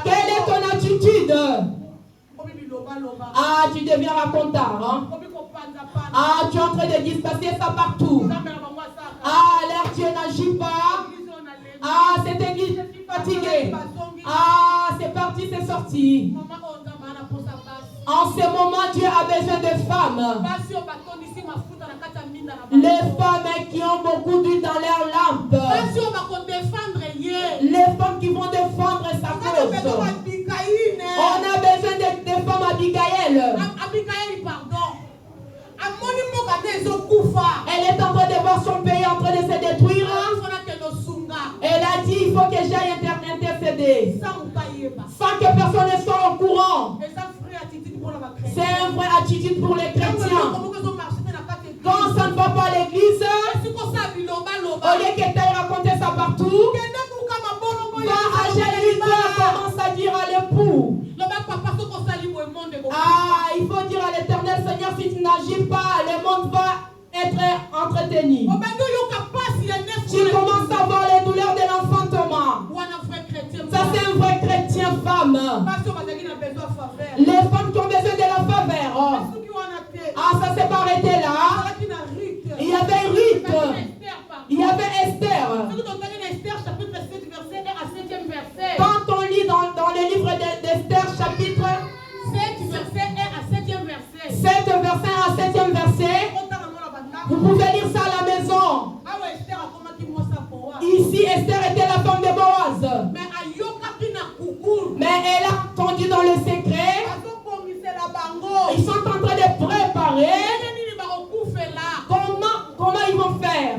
Quelle est ton attitude? Ah, tu deviens racontard. Hein? Ah, tu es en train de disperser ça partout. Ah, l'air Dieu n'agit pas. Ah, cette église est fatiguée. Ah, c'est parti, c'est sorti. En ce moment, Dieu a besoin de femmes. Les femmes qui ont beaucoup d'huile dans leur lampe. Les femmes qui vont défendre sa cause. On a besoin de femmes Abigail. Elle est en train de voir son pays en train de se détruire. Elle a dit il faut que j'aille intercéder. Sans que personne ne soit au courant. C'est une vraie attitude pour les chrétiens. Quand ça ne va pas à l'église, au lieu que tu ailles raconter ça partout, va à Jésus, commence à dire à l'époux. Ah, il faut dire à l'Éternel, Seigneur, si tu n'agis pas, le monde va être entretenu. Tu commences à voir les douleurs de l'enfantement. Ça, c'est un vrai chrétien femme. Les femmes qui ont besoin de la faveur. Ah, ça s'est pas arrêté là. Il y avait Ruth. Il y avait Esther. Quand on lit dans le livre d'Esther, chapitre 7 verset à 7e verset, vous pouvez lire ça à la maison. Ici, Esther était la femme de Boaz. Mais elle a entendu dans le secret. Ils sont en train de préparer. Comment ils vont faire?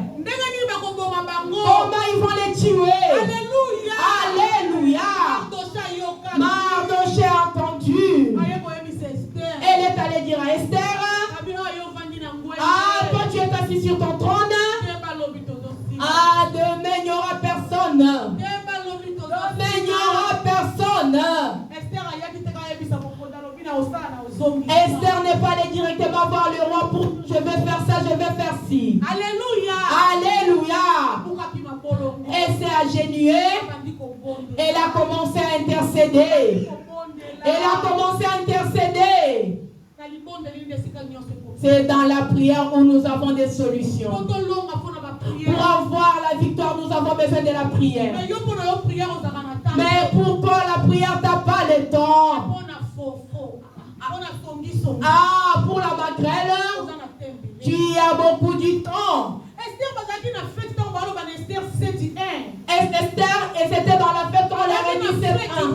Comment ils vont les tuer? Alléluia. Mardoché a entendu. Elle est allée dire à Esther, ah, toi tu es assis sur ton trône. Ah, demain il n'y aura personne. Demain il n'y aura personne. Esther n'est pas allée directement voir le roi pour je vais faire ça, je vais faire ci. Alléluia. Alléluia. Elle s'est agenouillée. Elle a commencé à intercéder. Elle a commencé à intercéder. C'est dans la prière où nous avons des solutions. Pour avoir la victoire, nous avons besoin de la prière. Mais pour toi, la prière, tu n'as pas le temps. Ah, pour la maquerelle, tu y as beaucoup du temps. Esther, et c'était dans la fête, on l'avait dit 7 ans.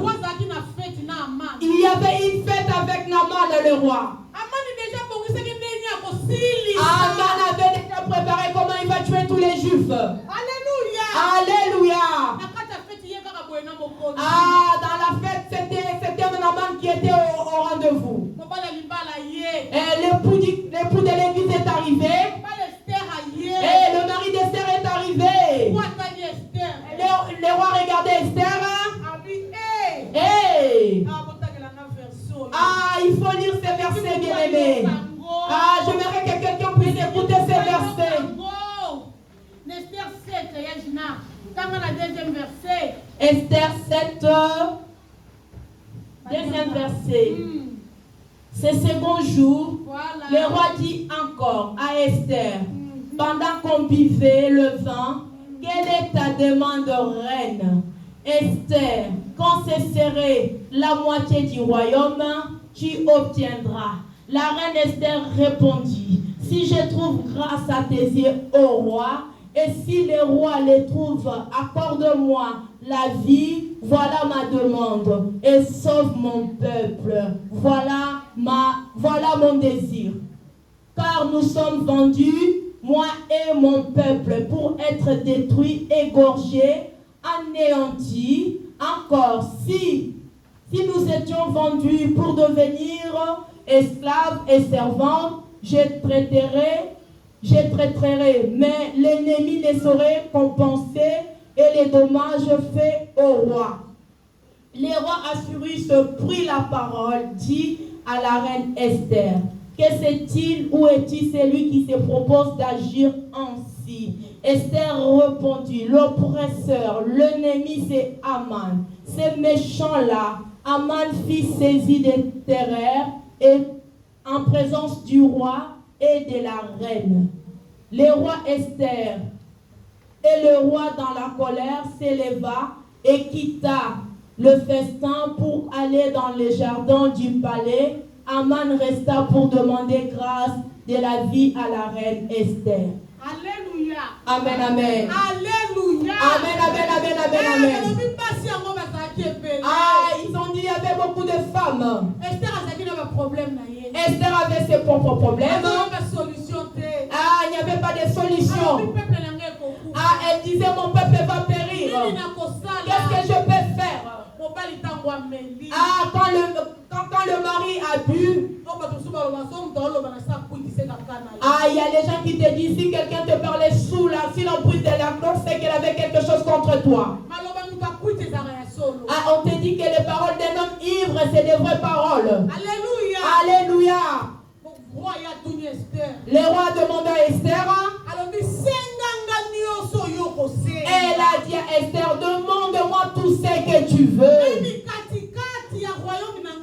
Il y avait une fête avec Naaman le roi. Aman avait déjà préparé comment il va tuer tous les juifs. Alléluia. Alléluia. Ah, dans la fête, c'était Naaman qui était au rendez-vous. Et l'époux de l'église est arrivé. Et le mari d'Esther est arrivé. Le roi regardait Esther. Hey. Ah, il faut lire ces versets, bien-aimés. Ah, j'aimerais que quelqu'un puisse écouter ces versets. Esther 7, deuxième verset. Ce second jour, le roi dit encore à Esther, pendant qu'on buvait le vin, quelle est ta demande, reine? Esther, quand ce serait la moitié du royaume, tu obtiendras. La reine Esther répondit, si je trouve grâce à tes yeux, ô roi, et si le roi les trouve, accorde-moi la vie, voilà ma demande, et sauve mon peuple. Voilà mon désir. Car nous sommes vendus, moi et mon peuple, pour être détruits, égorgés, anéantis. Encore, si nous étions vendus pour devenir esclaves et servants, je traiterai, mais l'ennemi ne saurait compenser et les dommages faits au roi. Le roi Assuérus prit la parole, dit à la reine Esther, que c'est-il, où est-il celui qui se propose d'agir ainsi? Esther répondit, l'oppresseur, l'ennemi c'est Aman. Ces méchants-là, Aman fit saisi des terreurs et en présence du roi et de la reine. Le roi Esther et le roi dans la colère s'éleva et quitta le festin pour aller dans les jardins du palais. Aman resta pour demander grâce de la vie à la reine Esther. Alléluia. Amen, amen. Alléluia. Amen, amen, amen, amen, amen. Ah, ils ont dit qu'il y avait beaucoup de femmes. Esther avait ses propres problèmes. Ah, il n'y avait pas de solution. Ah, elle disait mon peuple va périr. Qu'est-ce que je peux faire? Ah, quand le mari a bu. Ah, il y a des gens qui te disent si quelqu'un te parlait sous si l'emprise de la cloche, c'est qu'elle avait quelque chose contre toi. Ah, on te dit que les paroles d'un homme ivre, c'est des vraies paroles. Alléluia. Alléluia. Le roi demande à Esther. Elle a dit à Esther, demande-moi tout ce que tu veux.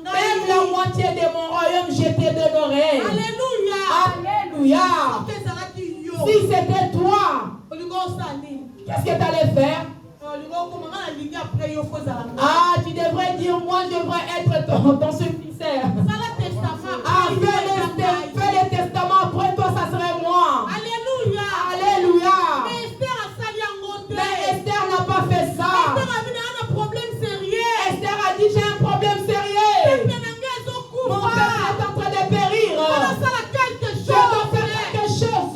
Même la moitié de mon royaume, je te donnerai. Alléluia. Alléluia. Si c'était toi, qu'est-ce que tu allais faire? Ah, tu devrais dire, moi je devrais être ton successeur. Ah, fais le testament, après toi ça serait moi. Alléluia. Alléluia. Mais Esther n'a pas fait ça. Esther a dit, j'ai un problème sérieux. Mon peuple est en train de périr. Je dois faire quelque chose.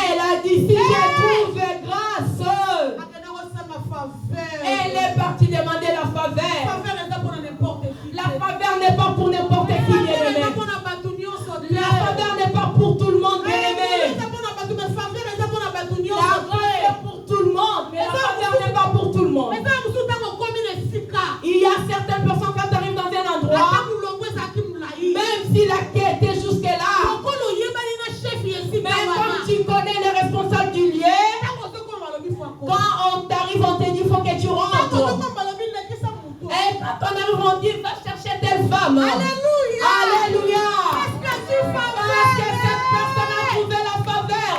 Elle a dit, si je trouve grâce, elle est partie demander la faveur. La faveur n'est pas pour n'importe qui, bien-aimé. La faveur n'est pas pour tout le monde, bien-aimé. La grâce est pour tout le monde, mais la faveur n'est pas pour tout le monde. Il y a certaines personnes quand tu arrives dans un endroit, même si la quête est jusque-là, mais comme tu connais les responsables du lieu, quand on t'arrive, on te dit il faut que tu rentres. Et quand on arrive, on dit va chercher telle femme. Alléluia. Alléluia. Parce que cette personne a trouvé la faveur.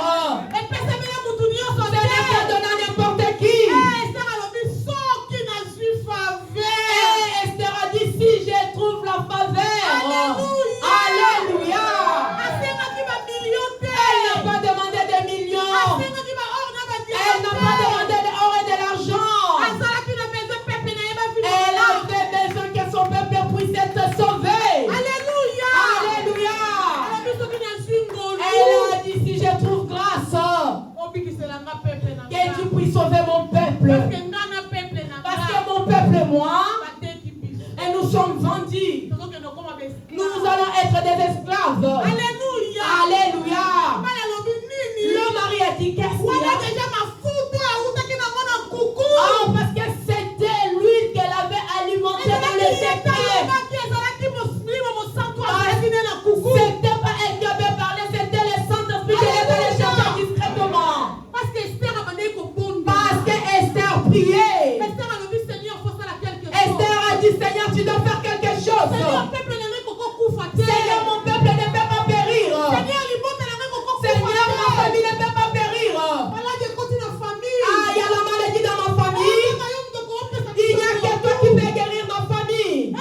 Ce n'est pas donné à n'importe qui. Et Esther a dit si je trouve la faveur. Alléluia. Elle n'a pas demandé des millions. Elle n'a pas demandé de l'or et de l'argent. Elle avait besoin que son peuple puisse être sauvé. Alléluia. Alléluia. Elle a dit si je trouve grâce, que tu puisses sauver mon peuple. Parce que mon peuple et moi, et nous sommes vendus. Nous allons être des esclaves. Alléluia. Alléluia. Le mari a dit qu'est-ce qu'il y a? Ah, parce que c'était l'huile qu'elle avait alimentée dans le secret. C'était pas elle qui avait parlé, c'était le Saint-Esprit qui était allé chercher discrètement. Parce que Esther priait. Esther a dit Seigneur, tu dois faire quelque chose. Seigneur, mon peuple ne peut pas périr. Seigneur, ma famille ne peut pas périr. Ah, il y a la maladie dans ma famille. Il n'y a que toi qui peux guérir ma famille. Eh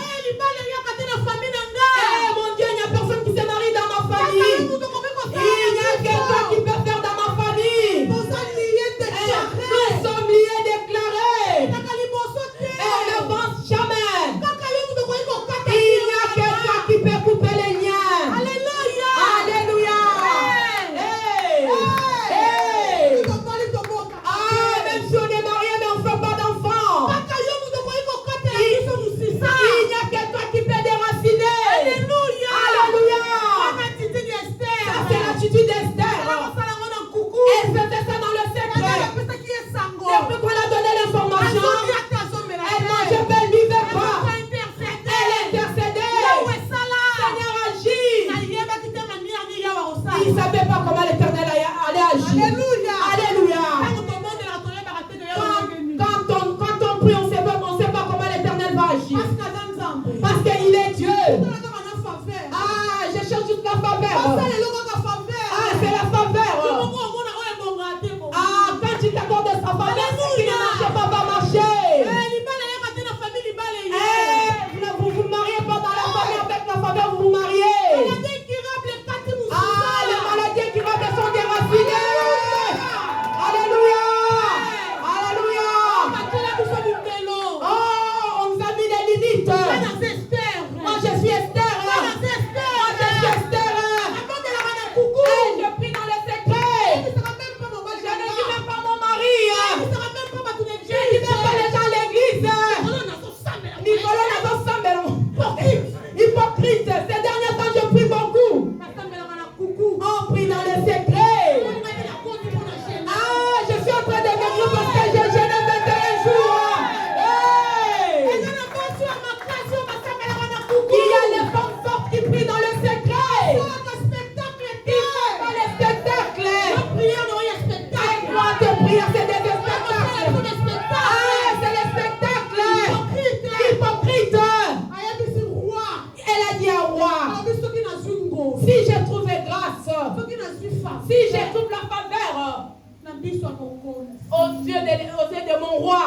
mon Dieu, il n'y a personne qui se marie dans ma famille. Il n'y a que toi qui peux faire dans ma famille. Nous sommes liés déclarés. yeux de mon roi.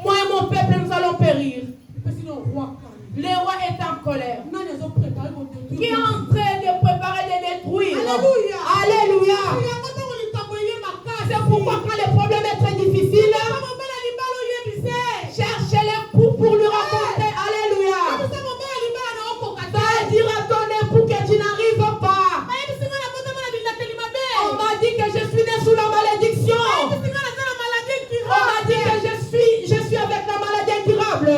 Moi et mon peuple, nous allons périr. Le roi est en colère. Qui est en train de préparer de détruire. Alléluia. Alléluia. C'est pourquoi quand le problème est très difficile, cherchez les coups pour lui raconter. Alléluia. Va dire à ton époux que tu n'arrives pas. On m'a dit que je suis né sous la malédiction. On m'a dit que je suis avec la maladie incurable.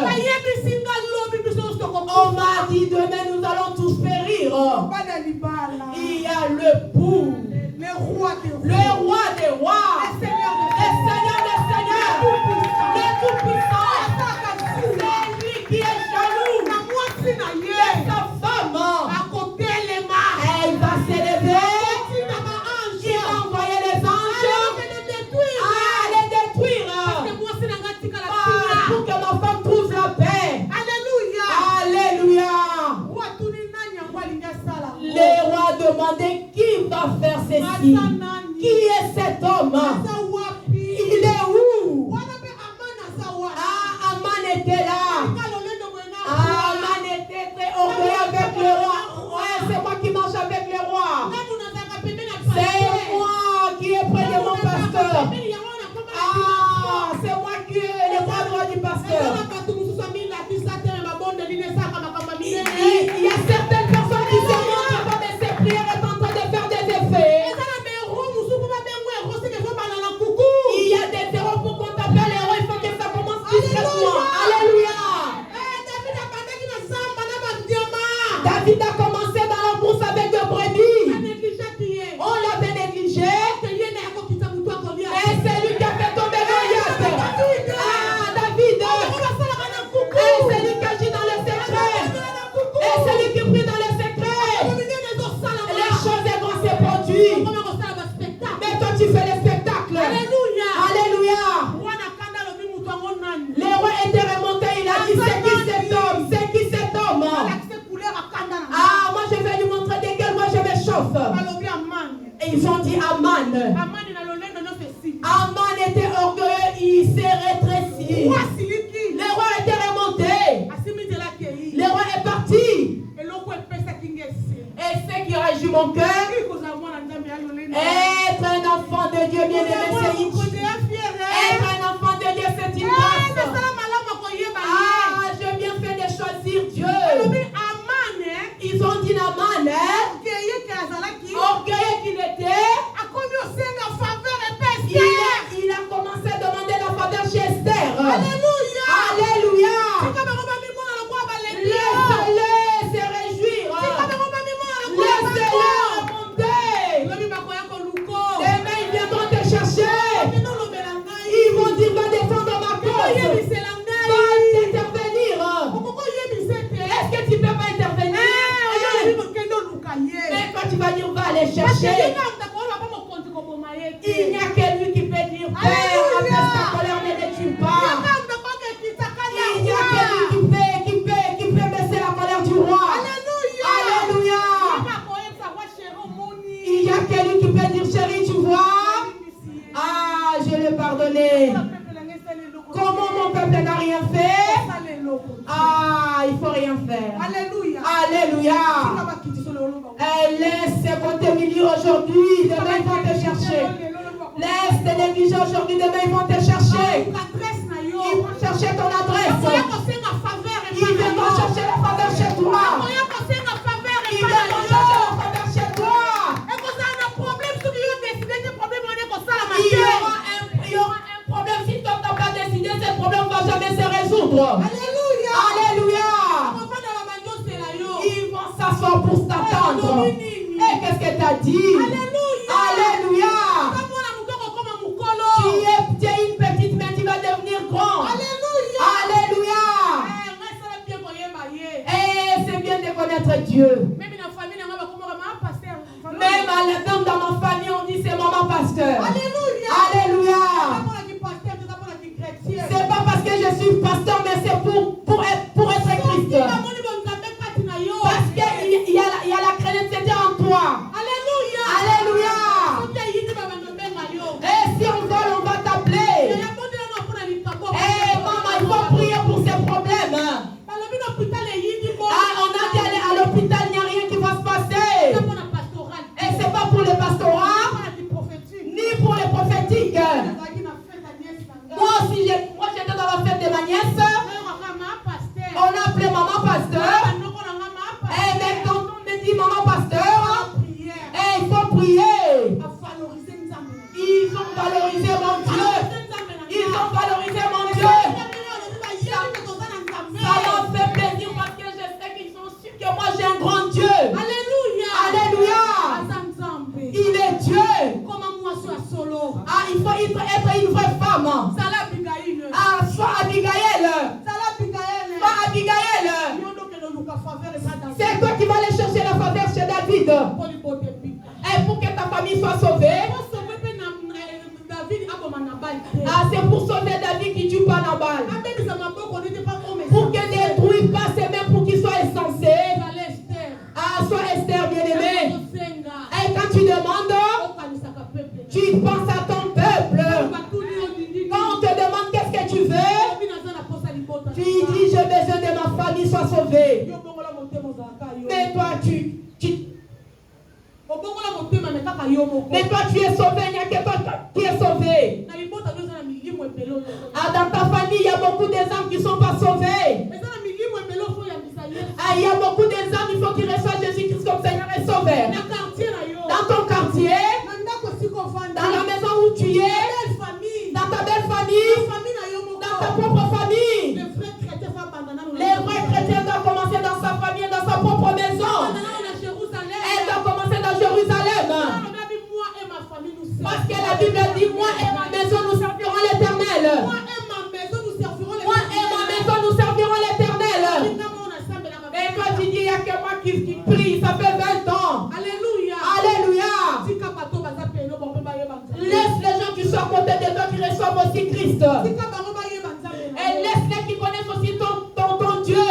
On m'a dit demain nous allons tous périr. Il y a le bout. Le roi des rois. Le Seigneur des seigneurs. Le tout-puissant. C'est lui qui est jaloux de sa femme. Elle va s'élever. Il va envoyer les anges à les détruire. Pour que ma femme trouve la paix. Alléluia. Les rois demandaient qui va faire ceci. Qui est cet homme? Il est où? Aman était là. Aman était très orgueilleux avec le roi. Ouais, c'est moi qui marche avec le roi. C'est moi qui est près de mon pasteur. Ah, c'est moi qui est le bras droit du pasteur. Il y a certaines personnes qui se montrent comme ces prières est en train de faire des effets. Il y a des héros pour qu'on t'appelle héros, il faut que ça commence discrètement. Alléluia. David a commencé dans la course avec de brebis. On l'avait négligé. Et c'est lui qui a fait tomber Goliath. Ah, David. Et c'est lui qui agit dans le secret. Et c'est lui qui prie dans le secret. Les choses vont se produire. Mais toi tu fais les spectacles. Alléluia. Le roi était remonté, il a dit c'est qui cet homme? C'est qui cet homme? Ah, moi je vais lui montrer de quel moi je me chauffe. Et ils ont dit Aman. Aman était orgueilleux, il s'est rétréci. Le roi était remonté. Le roi est parti. Et ce qui réjouit mon cœur, être un enfant de Dieu bien-aimé, c'est une chance. Être un enfant de Dieu, c'est une grâce. Ah, j'ai bien fait de choisir Dieu. Ils ont dit Aman, orgueilleux qu'il était, il a commencé à demander la faveur chez Esther. Alléluia. Laissez-les se réjouir. Laissez-les remonter. Demain, ils viendront te chercher. Ils vont dire va défendre ma cause. Va t'intervenir. Est-ce que tu peux pas intervenir? Mais quand tu vas dire va aller chercher, il n'y a que lui qui peut dire Père, avec sa colère ne les tue pas. Il n'y a que lui qui peut baisser la colère du roi. Alléluia. Il n'y a que lui qui peut dire chérie, tu vois. Ah, je l'ai pardonné. Comment mon peuple n'a rien fait? Ah, il ne faut rien faire. Alléluia. Laisse ces côtés milieu aujourd'hui. Demain, ils vont te chercher. Laisse tes négligés aujourd'hui. Demain, ils vont te chercher. Ils vont chercher ton adresse. Ils viendront chercher la faveur chez toi. Ils viendront chercher la faveur chez toi. Il y aura un problème. Si toi, tu n'as pas décidé, ce problème ne va jamais se résoudre. Alléluia. Ils vont s'asseoir pour t'attendre. Et qu'est-ce que tu as dit? Alléluia. Tu es une petite, mais tu vas devenir grand. Alléluia. Et c'est bien de connaître Dieu. Même dans ma famille, on dit c'est maman pasteur. Alléluia. C'est pas parce que je suis pasteur, mais c'est pour être Christ. Parce qu'il y a la crédibilité en toi. Alléluia. être une vraie femme. Ah, sois Abigail. Sois Abigail. C'est toi qui vas aller chercher la faveur chez David. Et pour que ta famille soit sauvée. Ah, c'est pour sauver David qui tue pas Nabal. Pour qu'il ne détruise pas ses mains, pour qu'il soit insensé. Ah, sois Esther, bien-aimée. Et quand tu demandes, tu penses à ton peuple. Quand on te demande qu'est-ce que tu veux, tu dis j'ai besoin de ma famille soit sauvée. Mais toi tu es sauvé, il n'y a que toi qui es sauvé. Ah, dans ta famille, il y a beaucoup des âmes qui ne sont pas sauvées. Ah, il y a beaucoup des âmes, il faut qu'ils reçoivent Jésus-Christ comme Seigneur et Sauveur. Dans ton quartier, dans la maison où tu es, dans ta belle famille, dans ta propre famille. Les vrais chrétiens doivent commencer dans sa famille, dans sa propre maison. Elle doit commencer dans Jérusalem. Parce que la Bible dit, moi et ma maison nous servirons l'Éternel. Moi et ma maison nous servirons l'Éternel. Et toi tu dis, il n'y a que moi qui prie, ça fait 20 ans. Alléluia. Alléluia. Laisse les gens qui sont à côté de toi qui reçoivent aussi Christ. Et laisse-les qui connaissent aussi ton Dieu.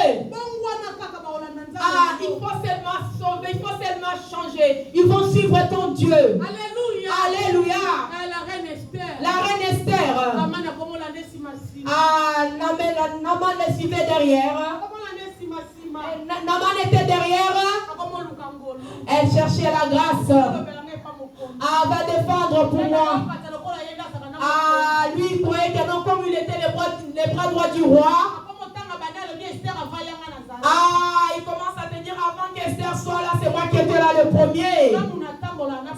Ah, il faut seulement sauver, il faut seulement changer. Ils vont suivre ton Dieu. Alléluia. Alléluia. La reine Esther. Ah, Naman le suivait derrière. Naman était derrière. Elle cherchait la grâce. Ah, va défendre pour moi. Ah, lui, il croyait que non, comme il était les bras droits du roi. Ah, il commence à te dire avant qu'Esther soit là, c'est moi qui étais là le premier.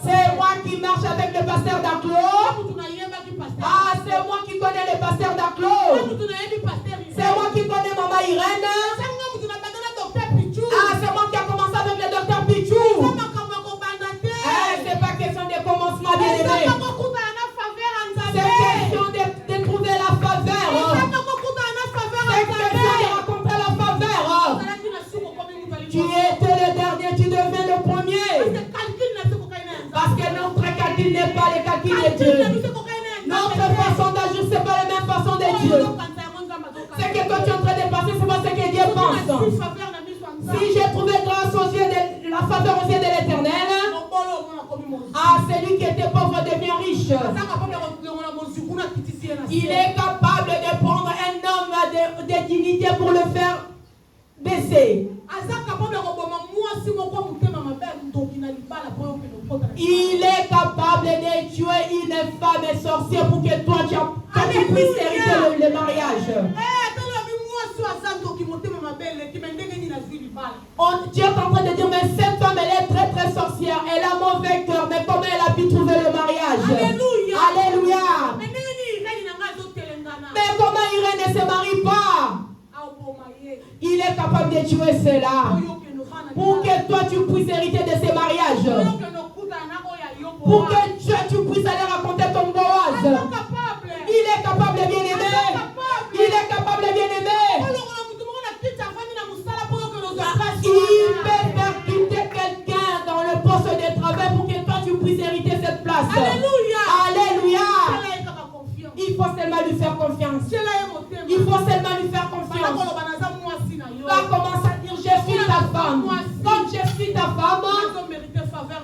C'est moi qui marche avec le pasteur d'Anclos. Ah, c'est moi qui connais le pasteur d'Anclos. C'est moi qui connais Maman Irène. Ah, c'est moi qui a commencé avec le docteur Pichou. C'est pas question de commencement, bien aimé. C'est question de trouver la faveur. C'est question de rencontrer la faveur. Tu étais le dernier, tu deviens le premier. Parce que notre calcul n'est pas le calcul de Dieu. Notre façon d'agir, ce n'est pas la même façon de Dieu. Ce que toi tu es en train de passer, ce n'est pas ce que Dieu pense. Si j'ai trouvé grâce aux yeux de la faveur aux yeux de l'Éternel, ah, celui qui était pauvre devient riche. Il est capable de prendre un homme de dignité pour le faire baisser. Il est capable de tuer une femme sorcière pour que toi tu puisses hériter le mariage. Tu es en train de dire, mais cette femme elle est très très sorcière, elle a mauvais cœur, mais comment elle a pu trouver le mariage? Alléluia. Alléluia. Mais comment Irène ne se marie pas? Il est capable de tuer cela pour que toi tu puisses hériter de ces mariages, pour que tu puisses aller raconter ton Boaz. Il est capable, bien aimé. Il est capable, bien aimé. Il peut percuter quelqu'un dans le poste de travail pour que toi tu puisses hériter cette place. Alléluia. Alléluia. Il faut seulement lui faire confiance. Il faut seulement lui faire confiance. Va commencer à dire je suis ta femme. Comme je suis ta femme,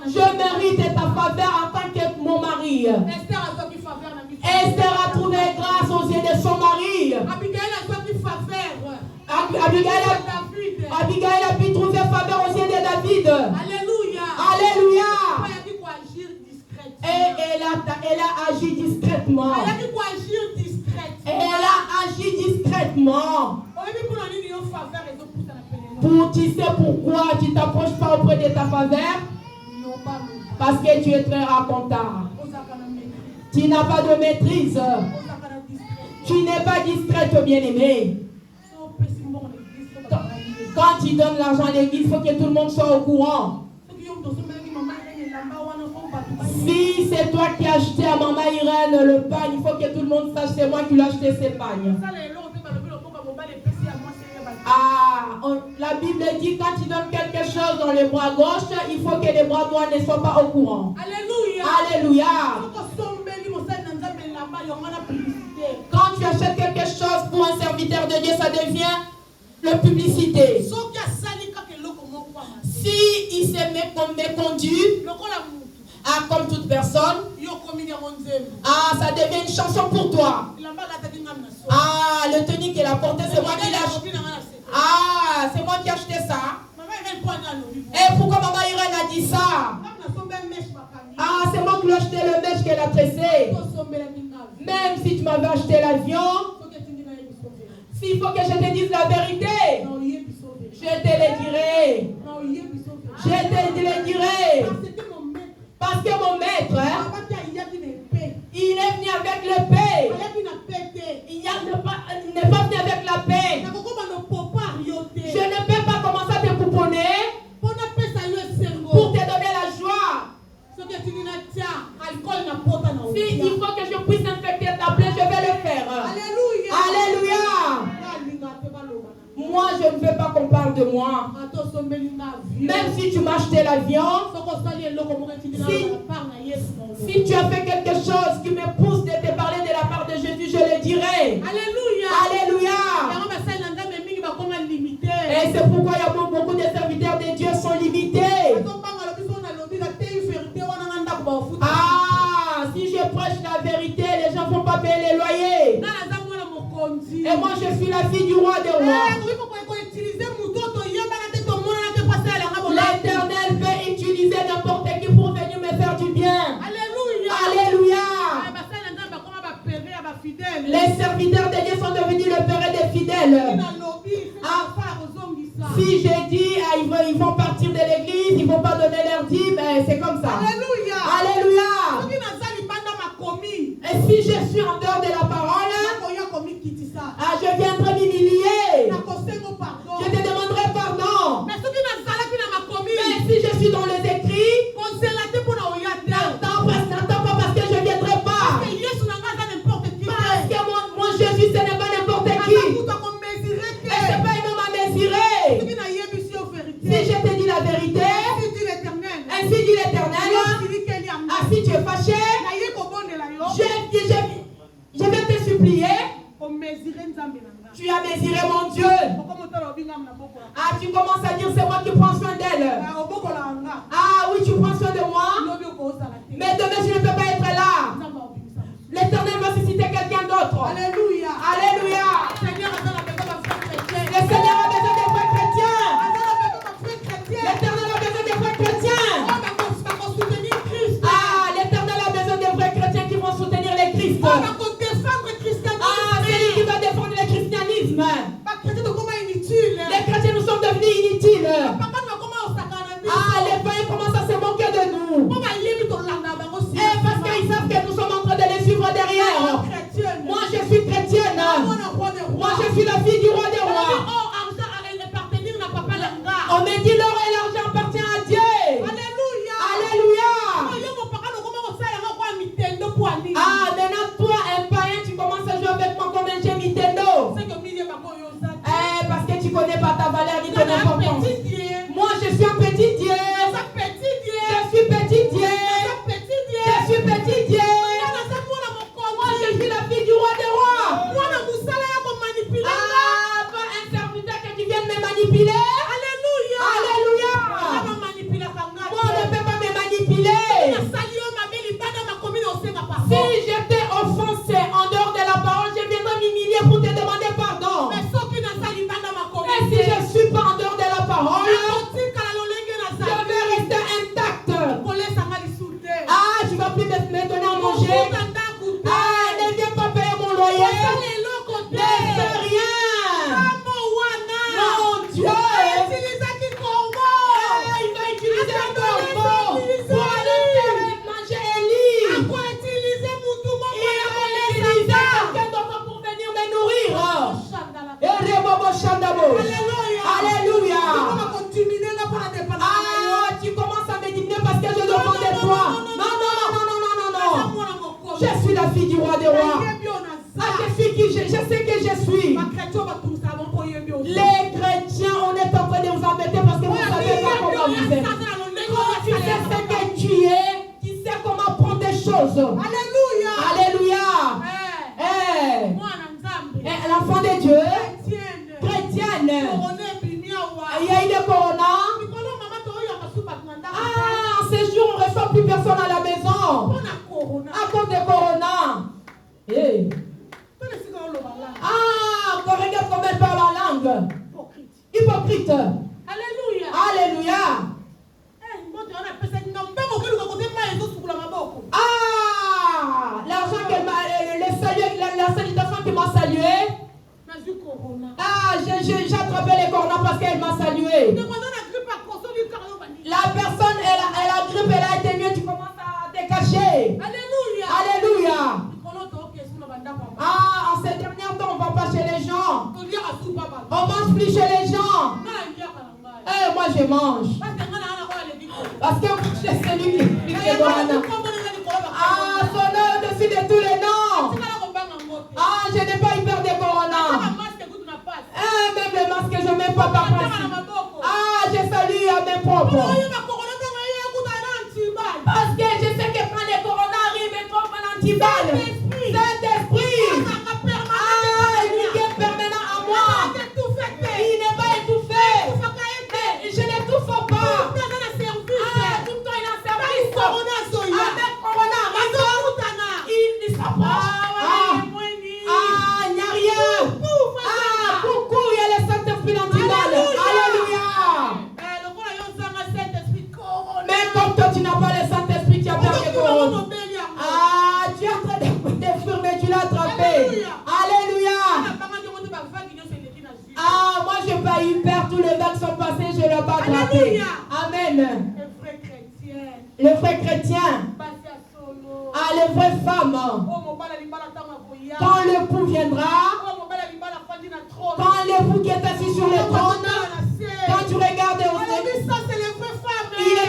je mérite ta faveur en tant que mon mari. Esther a trouvé grâce aux yeux de son mari. Abigail a pu trouver faveur aux yeux de David. Alléluia. Alléluia. Et elle a agi discrètement. Elle a agi discrètement. Tu sais pourquoi tu ne t'approches pas auprès de ta faveur? Parce que tu es très racontard. Tu n'as pas de maîtrise. Tu n'es pas discrète, bien-aimé. Quand tu donnes l'argent à l'église, il faut que tout le monde soit au courant. Si c'est toi qui as acheté à maman Irène le pain, il faut que tout le monde sache c'est moi qui l'ai acheté ces pagnes. La Bible dit quand tu donnes quelque chose dans les bras gauche, il faut que les bras droits ne soient pas au courant. Alléluia. Alléluia. Quand tu achètes quelque chose pour un serviteur de Dieu, ça devient la publicité. Si il se met comme méconduit, comme toute personne, ça devient une chanson pour toi. Le tenue qu'elle a porté, c'est moi qui l'ai acheté. C'est moi qui ai acheté ça. Et pourquoi maman Irène a dit ça? C'est moi qui ai acheté le mèche qu'elle a tressé. Même si tu m'avais acheté l'avion, s'il faut que je te dise la vérité, je te le dirai. Je te le dirai. Parce que mon maître, il est venu avec l'épée. Il n'est pas venu avec la paix. Je ne peux pas commencer à te couponner pour te donner la joie. Si il faut que je puisse infecter ta plaie, je vais le faire. Alléluia. Moi, je ne veux pas qu'on parle de moi. Même si tu m'as acheté l'avion, si tu as fait quelque chose qui me pousse de te parler de la part de Jésus, je le dirai. Alléluia. Alléluia. Et c'est pourquoi il y a beaucoup de serviteurs de Dieu sont limités. Si je prêche la vérité, les gens ne vont pas payer les loyers. Et moi, je suis la fille du roi des rois. L'Éternel peut utiliser n'importe qui pour venir me faire du bien. Alléluia. Alléluia. Les serviteurs de Dieu sont devenus le père des fidèles. Si j'ai dit ils vont partir de l'église, ils ne vont pas donner leur dîme, c'est comme ça. Alléluia. Alléluia. Et si je suis en dehors de la parole, je viendrai m'humilier. Je te demanderai pardon. Mais si je suis dans les écrits, n'attends pas parce que je ne viendrai pas. Parce que moi Jésus, ce n'est pas n'importe qui. Et ce n'est pas un homme à mesurer. Si je te dis la vérité, ainsi dit l'Éternel, si tu es fâché, je vais te supplier. Tu as mesuré mon Dieu. Tu commences à dire c'est moi qui prends soin d'elle. Oui, tu prends soin de moi. Mais demain je ne peux pas être là. L'Éternel va susciter quelqu'un d'autre. Alléluia. Alléluia. Le Seigneur a besoin des vrais chrétiens. L'Éternel a besoin des vrais chrétiens. L'Éternel a besoin des vrais chrétiens qui vont soutenir les Christ. C'est lui qui va défendre le christianisme. Les chrétiens nous sommes devenus inutiles. Les païens commencent à se moquer de des rois. Ah, je sais qui je sais que je suis. Les chrétiens, on est en train de vous embêter parce que vous ne savez pas comment vous êtes. Quand tu sais ce que tu es, tu sais comment prendre des choses. Alléluia. Alléluia. L'enfant de Dieu, chrétienne. Il y a eu le corona. Ah, en ces jours, on ne reçoit plus personne à la maison. À cause de corona. Hey. Ah, regarde comment elle parle la langue. Hypocrite. Alléluia. Alléluia. Ah, l'argent qu'elle m'a, la salutation qu'elle m'a salué. Ah, j'ai attrapé les corona parce qu'elle m'a salué. La personne, elle a grippe, elle a été mieux, tu commences à te cacher. Alléluia. Alléluia. Ah, en ces derniers temps, on ne va pas chez les gens. On ne mange plus chez les gens. Eh, moi je mange. Parce que c'est celui qui est corona. Ah, son nom au-dessus de tous les noms. Ah, je n'ai pas eu peur de corona. Eh, même le masque, je ne mets pas par principe. Ah, je salue à mes propres. Parce que je sais que quand les corona arrivent, ils tombent en antiballe. Saint-Esprit. Ah, il est permanent à moi. Il n'est pas étouffé. Mais je n'étouffe pas. Ah, tout le temps il est en service. Avec corona, il ne sort pas. Ah, il n'y a rien. Ah, coucou, il y a le Saint-Esprit l'antiballe. Alléluia. Mais comme toi, tu n'as pas le Saint-Esprit, tu as peur de corona. Ah, tu es en train de fuir, mais tu l'as attrapé. Alléluia. Ah, moi, je n'ai pas eu peur. Tous les vagues sont passés, je ne l'ai pas attrapé. Amen. Les vrais chrétiens. Ah, les vraies femmes. Quand le pouls viendra, quand le pouls qui est assis sur le trône, quand tu regardes il est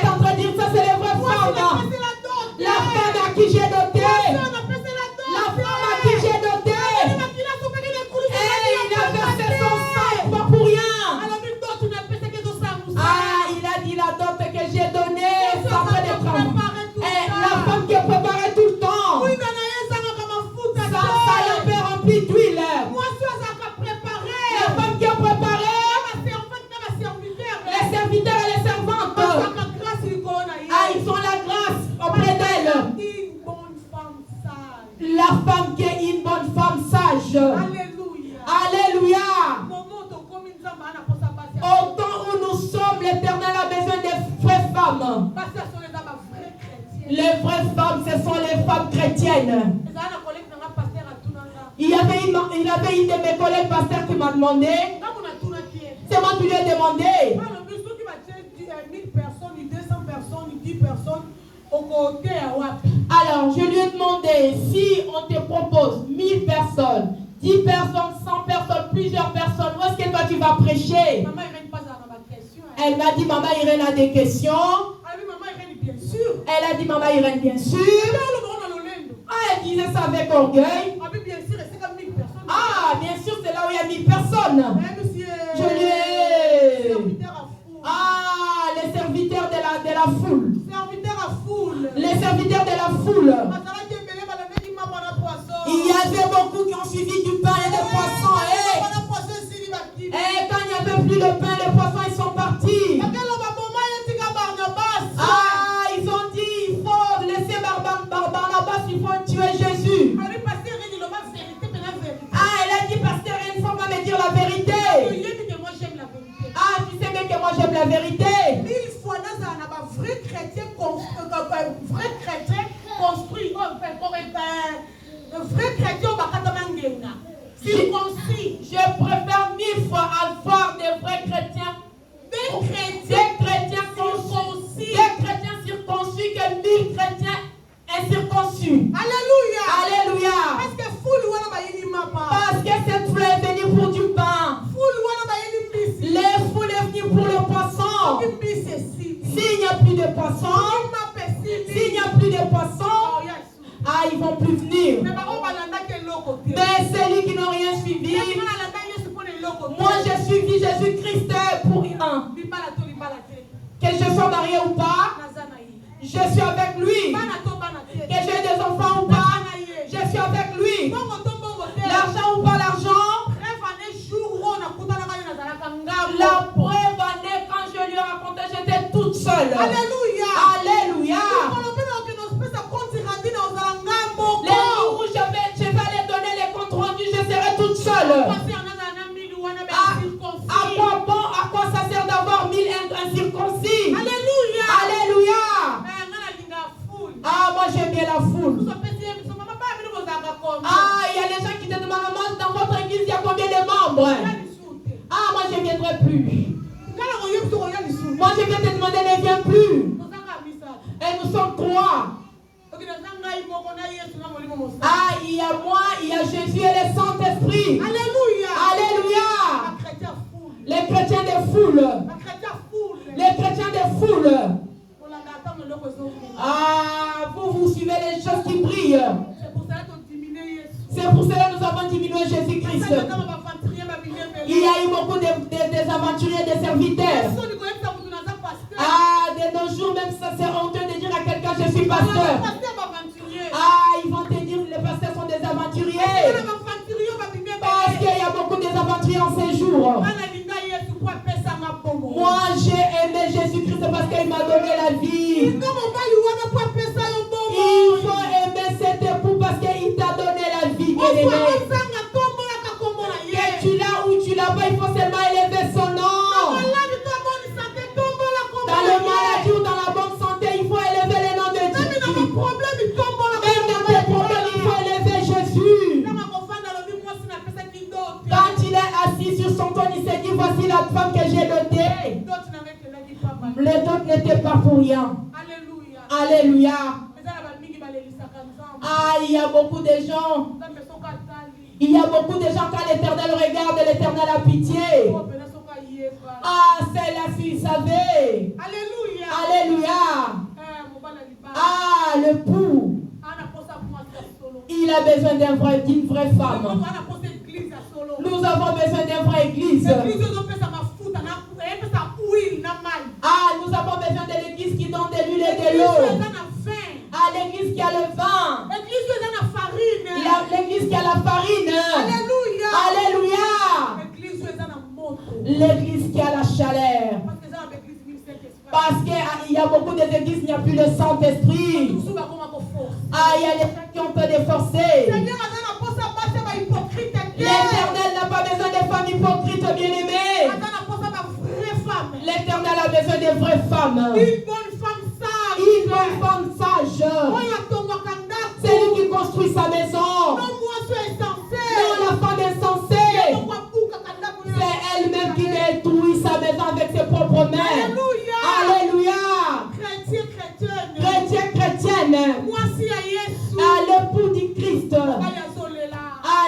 en train de dire ça, c'est les vraies femmes. La femme à qui j'ai doté. La femme à qui j'ai doté. Et il a versé son sang, pas pour rien. Ah, il a dit la dot que j'ai donnée, ça fait des travaux. Et la femme qui est préparée tout le temps. Ça l'a fait remplir d'huile. La femme qui est préparée. Les serviteurs et les servantes. Ah, ils ont la grâce auprès d'elle. La femme qui est une bonne femme sage. Alléluia. Au temps où nous sommes, l'Éternel a besoin des vraies femmes. Les vraies femmes, ce sont les femmes chrétiennes. Il y avait une de mes collègues pasteurs qui m'a demandé. C'est moi qui lui ai demandé. Alors, je lui ai demandé, si on te propose 1000 personnes, 10 personnes, 100 personnes, plusieurs personnes, où est-ce que toi tu vas prêcher? Elle m'a dit, maman Irène a des questions. Elle a dit, maman Irène, bien sûr. Ah, elle disait ça avec orgueil. Ah, bien sûr, c'est là où il y a 1000 personnes. Je lui ai... Ah, les serviteurs de la foule. Les serviteurs de la foule. Il y avait beaucoup qui ont suivi du pain et des poissons. Et quand il n'y avait plus de pain, les poissons, ils sont partis. Ah, ils ont dit, il faut laisser Barnabas, il faut tuer Jésus. Ah, elle a dit, pasteur, il ne faut pas me dire la vérité. Ah, tu sais bien que moi j'aime la vérité. Je préfère 1000 fois avoir des vrais chrétiens. Des chrétiens circoncis que 1000 chrétiens incirconcis. Alléluia. Alléluia. Parce que cette foule est venue pour du pain. Les foules est venues pour le poisson. S'il n'y a plus de poisson, ah, ils ne vont plus venir. Mais celui qui n'a rien suivi, moi j'ai suivi Jésus-Christ pour un. Que je sois marié ou pas, je suis avec lui. Que j'ai des enfants ou pas, je suis avec lui. L'argent ou pas l'argent. La preuve en est quand je lui ai raconté, j'étais toute seule. Alléluia. Alléluia. Les jours où je vais aller donner les comptes rendus, je serai toute seule. À quoi ça sert d'avoir 1000 incirconcis? Alléluia. Alléluia. Ah, moi j'aime bien la foule. Ah, il y a des gens qui te demandent, maman, dans votre église, il y a combien de membres? Ah, moi je ne viendrai plus. Moi je vais te demander, ne viens plus. Et nous sommes 3. Ah, il y a moi, il y a Jésus et le Saint-Esprit. Alléluia. Alléluia. Les chrétiens des foules. Les chrétiens des foules. Ah, vous suivez les choses qui brillent. C'est pour cela que nous avons diminué Jésus-Christ. Il y a eu beaucoup des aventuriers, des serviteurs. Ah, de nos jours, même ça c'est honteux de dire à quelqu'un je suis pasteur. Ah, ils vont te dire les pasteurs sont des aventuriers. Parce qu'il y a beaucoup des aventuriers en ces jours. Moi j'ai aimé Jésus-Christ parce qu'il m'a donné la vie. Il faut aimer cet époux parce qu'il t'a donné la vie. Que tu l'as ou tu l'as pas, il faut seulement élever son nom. Dans le maladie ou dans la bonne santé, il faut élever le nom de Dieu. Même dans tes problèmes, il faut élever Jésus. Quand il est assis sur son trône, il s'est dit, voici la femme que j'ai dotée. Les autres n'étaient pas pour rien. Alléluia. Ah, il y a beaucoup de gens. Il y a beaucoup de gens quand l'Éternel regarde, l'Éternel a pitié. Ah, celle-là, s'il savait. Alléluia. Alléluia. Ah, le pou. Il a besoin d'une vraie femme. Nous avons besoin d'une vraie église. Ah, nous avons besoin de l'église qui donne de l'huile et de l'eau. Ah, l'église qui a le vin. L'église qui a la farine. Alléluia. Alléluia. L'église qui a la chaleur. Parce qu'il y a beaucoup d'églises, il n'y a plus le Saint-Esprit. Ah, il y a les gens qui ont peur de forcer. L'Éternel n'a pas besoin de femmes hypocrites, bien-aimées. L'Éternel a besoin de vraies femmes. Une bonne femme sage. Une bonne femme sage. C'est lui qui construit sa maison. Non, la femme insensée. C'est elle-même qui détruit sa maison avec ses propres mains. Alléluia. Alléluia. Chrétienne. Ah, l'époux du Christ. Ah,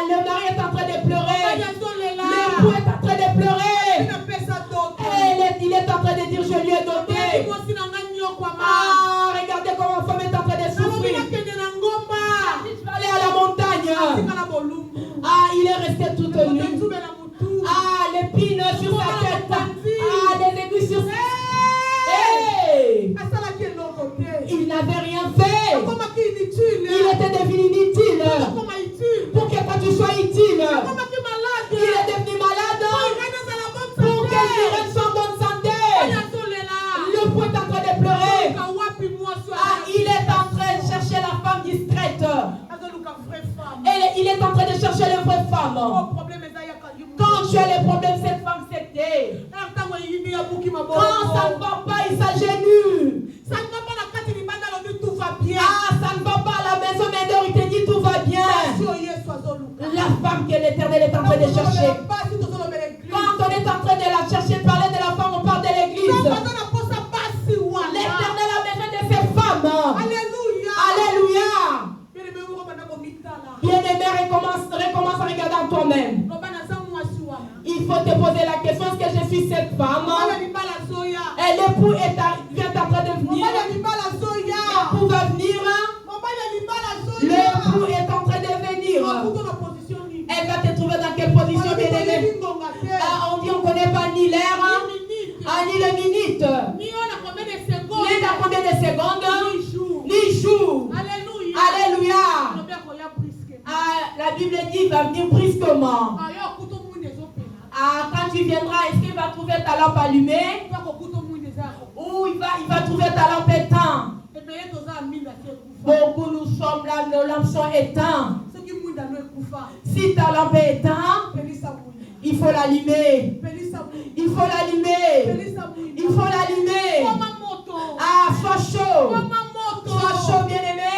le mari est en train de pleurer. L'époux est en train de pleurer. Il est en train de dire je lui ai donné. Ah, regardez comment la femme est en train de souffrir. Je vais aller à la montagne. Ah, il est resté tout nu. Ah, l'épine sur sa tête. Ah, des aiguilles sur sa tête. Il n'avait rien fait. Il était devenu inutile. Pour que toi tu sois utile. Il est devenu malade. Pour que l'Irène soit en bonne santé. Le fou est en train de pleurer. Ah, il est en train de chercher la femme discrète. Il est en train de chercher les vraies femmes. Quand tu as les problèmes, cette femme c'était. Quand ça ne va pas, il s'agenouille. Ça ne va pas la carte, tout va bien. Ah, ça ne va pas à la maison, mais dehors, il te dit tout va bien. La femme que l'Éternel est en train de chercher. Quand on est en train de la chercher, parler de la femme, on parle de l'église. L'Éternel a besoin de ces femmes. Alléluia. Alléluia. Bien-aimé, recommence à regarder en toi-même. Il faut te poser la question, est-ce que je suis cette femme? Et l'époux vient en train de venir. L'époux va venir. L'époux est en train de venir. l'heure, ni les minutes, ni on a combien de secondes, ni dans combien de secondes, ni jours. Alléluia. Alléluia. Ah, la Bible dit il va venir brusquement. Ah, quand tu viendras, est-ce qu'il va trouver ta lampe allumée? Ou il va trouver ta lampe éteinte? Beaucoup nous sommes là, nos lampes sont éteintes. Si ta lampe est éteinte, il faut l'allumer. Il faut l'allumer. Il faut l'allumer. Ah, sois chaud. Sois chaud, bien-aimé.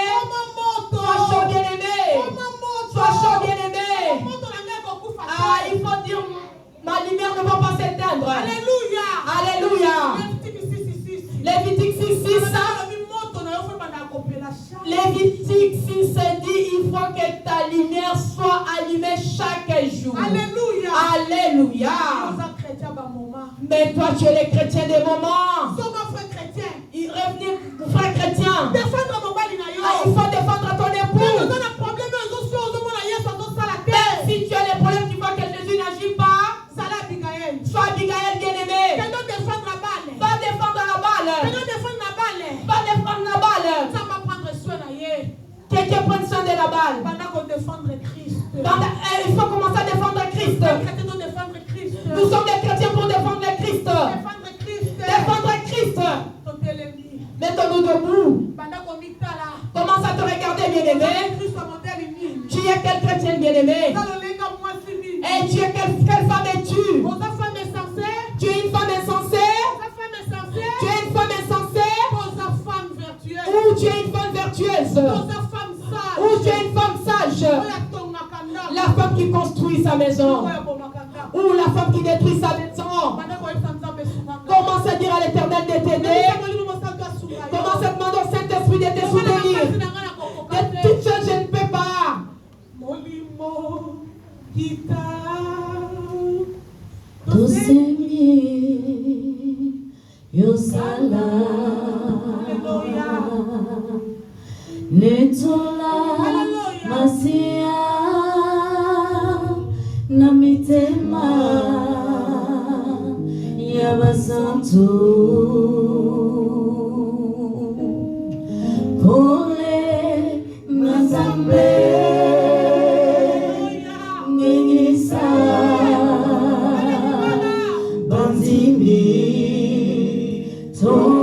Sois chaud, bien-aimé. Sois chaud, bien-aimé. Ah, il faut dire, ma lumière ne va pas s'éteindre. Alléluia. Alléluia. Lévitique 6, 6. Lévitique 6 dit, il faut que ta lumière soit allumée chaque jour. Alléluia. Alléluia. Mais toi, tu es le chrétien des moments. Il revenir, frère chrétien. Il faut défendre ton époux. Même si tu as les problèmes, tu vois que Jésus n'agit pas. Sois Abigaël bien-aimé. Va défendre la balle. Va défendre la balle. Quelqu'un prenne soin de la balle. Il faut commencer à défendre Christ. Nous sommes des chrétiens pour défendre le Christ. Défendre Christ. Mettons-nous debout. Commence à te regarder, bien-aimé. Tu es quel chrétien, bien-aimé? Et tu es quelle femme es-tu? Tu es une femme insensée? Tu es une femme insensée? Ou tu es une femme vertueuse? Ou tu es une femme sage? La femme qui construit sa maison? Ou la femme qui détruit sa maison? Commence à dire à l'Éternel de t'aider. Commence à demander au Saint-Esprit de te soutenir. De toutes choses, je ne peux pas. Netola masia na mitema ya basantu pole nazambe ngengisa bandimi to